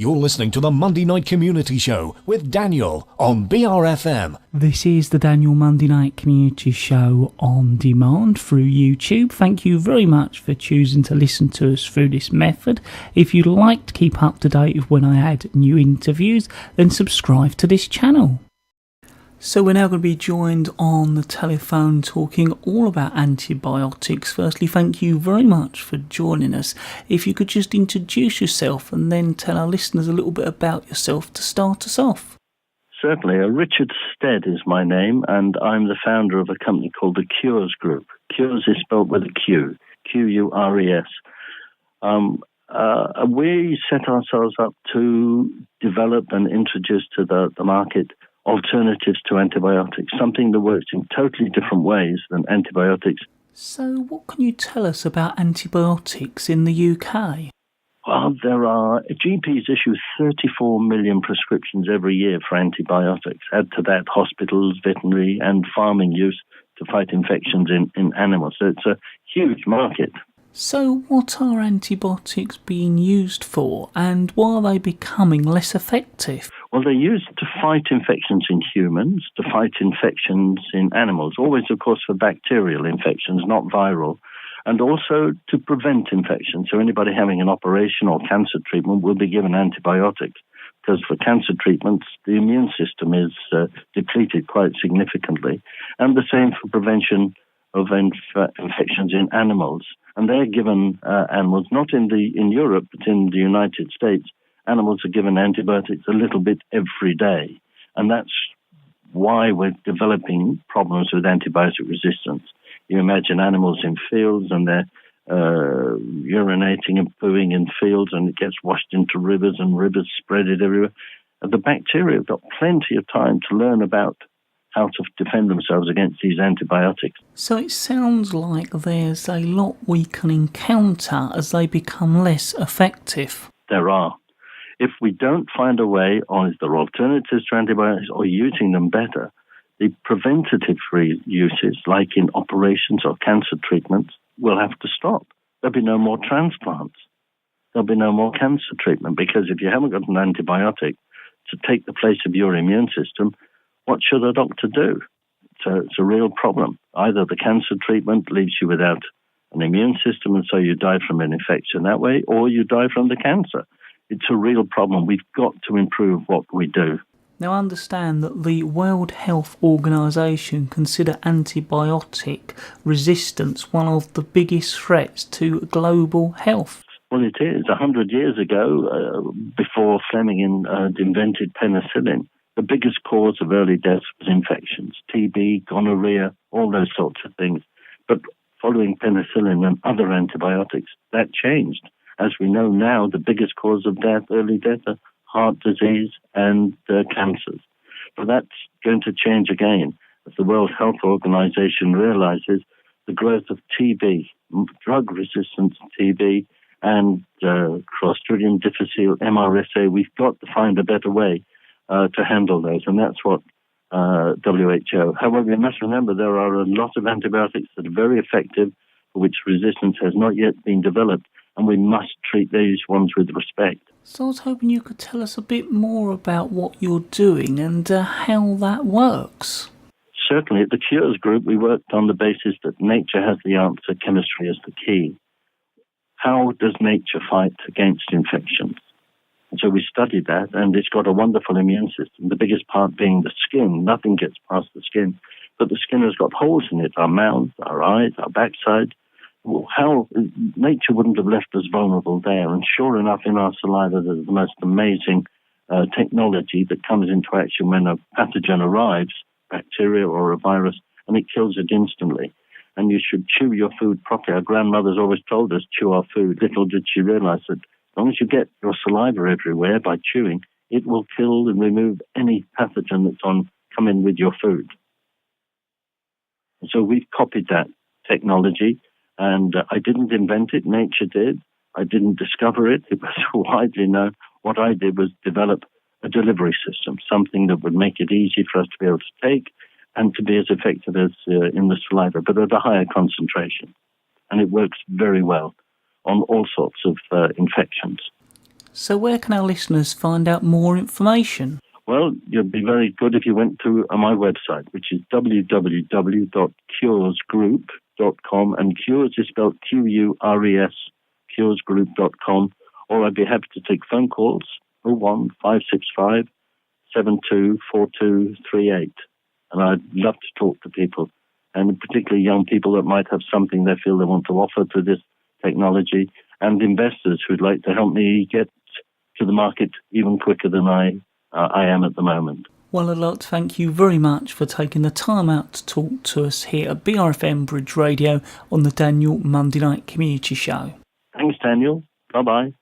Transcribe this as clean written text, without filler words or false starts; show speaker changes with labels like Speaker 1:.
Speaker 1: You're listening to the Monday Night Community Show with Daniel on BRFM.
Speaker 2: This is the Daniel Monday Night Community Show on demand through YouTube. Thank you very much for choosing to listen to us through this method. If you'd like to keep up to date with when I add new interviews, then subscribe to this channel. So we're now going to be joined on the telephone talking all about antibiotics. Firstly, thank you very much for joining us. If you could just introduce yourself and then tell our listeners a little bit about yourself to start us off.
Speaker 3: Certainly. Richard Stead is my name, and I'm the founder of a company called the Qures Group. Qures is spelled with a Q, Q-U-R-E-S. We set ourselves up to develop and introduce to the market alternatives to antibiotics, something that works in totally different ways than antibiotics.
Speaker 2: So what can you tell us about antibiotics in the UK?
Speaker 3: Well, GPs issue 34 million prescriptions every year for antibiotics. Add to that hospitals, veterinary and farming use to fight infections in animals. So it's a huge market.
Speaker 2: So what are antibiotics being used for, and why are they becoming less effective?
Speaker 3: Well, they're used to fight infections in humans, to fight infections in animals, always, of course, for bacterial infections, not viral, and also to prevent infections. So anybody having an operation or cancer treatment will be given antibiotics, because for cancer treatments, the immune system is depleted quite significantly. And the same for prevention of infections in animals. And they're given animals, not in Europe, but in the United States, animals are given antibiotics a little bit every day. And that's why we're developing problems with antibiotic resistance. You imagine animals in fields and they're urinating and pooing in fields, and it gets washed into rivers and rivers spread it everywhere. And the bacteria have got plenty of time to learn about how to defend themselves against these antibiotics.
Speaker 2: So it sounds like there's a lot we can encounter as they become less effective.
Speaker 3: There are. If we don't find a way, or if there are alternatives to antibiotics, or using them better, the preventative uses, like in operations or cancer treatments, will have to stop. There'll be no more transplants. There'll be no more cancer treatment, because if you haven't got an antibiotic to take the place of your immune system, what should a doctor do? So it's a real problem. Either the cancer treatment leaves you without an immune system, and so you die from an infection that way, or you die from the cancer. It's a real problem. We've got to improve what we do.
Speaker 2: Now, understand that the World Health Organization consider antibiotic resistance one of the biggest threats to global health.
Speaker 3: Well, it is. 100 years ago, before Fleming invented penicillin, the biggest cause of early death was infections, TB, gonorrhea, all those sorts of things. But following penicillin and other antibiotics, that changed. As we know now, the biggest cause of death, early death, are heart disease and cancers. But that's going to change again as the World Health Organization realizes the growth of TB, drug-resistant TB, and Clostridium difficile, MRSA. We've got to find a better way to handle those, and that's what WHO. However, you must remember there are a lot of antibiotics that are very effective, for which resistance has not yet been developed, and we must treat these ones with respect.
Speaker 2: So I was hoping you could tell us a bit more about what you're doing and how that works.
Speaker 3: Certainly. At the Qures Group, we worked on the basis that nature has the answer, chemistry is the key. How does nature fight against infections? And so we studied that, and it's got a wonderful immune system, the biggest part being the skin. Nothing gets past the skin, but the skin has got holes in it, our mouth, our eyes, our backside. Well, how nature wouldn't have left us vulnerable there. And sure enough, in our saliva, there's the most amazing technology that comes into action when a pathogen arrives, bacteria or a virus, and it kills it instantly. And you should chew your food properly. Our grandmothers always told us, chew our food. Little did she realize that as long as you get your saliva everywhere by chewing, it will kill and remove any pathogen that's come in with your food. And so we've copied that technology. And I didn't invent it, nature did. I didn't discover it. It was widely known. What I did was develop a delivery system, something that would make it easy for us to be able to take and to be as effective as in the saliva, but at a higher concentration. And it works very well on all sorts of infections.
Speaker 2: So where can our listeners find out more information?
Speaker 3: Well, it'd be very good if you went to my website, which is www.curesgroup.com, and Qures is spelled Qures, curesgroup.com, or I'd be happy to take phone calls, 01565 724238. And I'd love to talk to people, and particularly young people that might have something they feel they want to offer to this technology, and investors who'd like to help me get to the market even quicker than I am at the moment.
Speaker 2: Well, I'd like to thank you very much for taking the time out to talk to us here at BRFM Bridge Radio on the Daniel Monday Night Community Show.
Speaker 3: Thanks, Daniel. Bye-bye.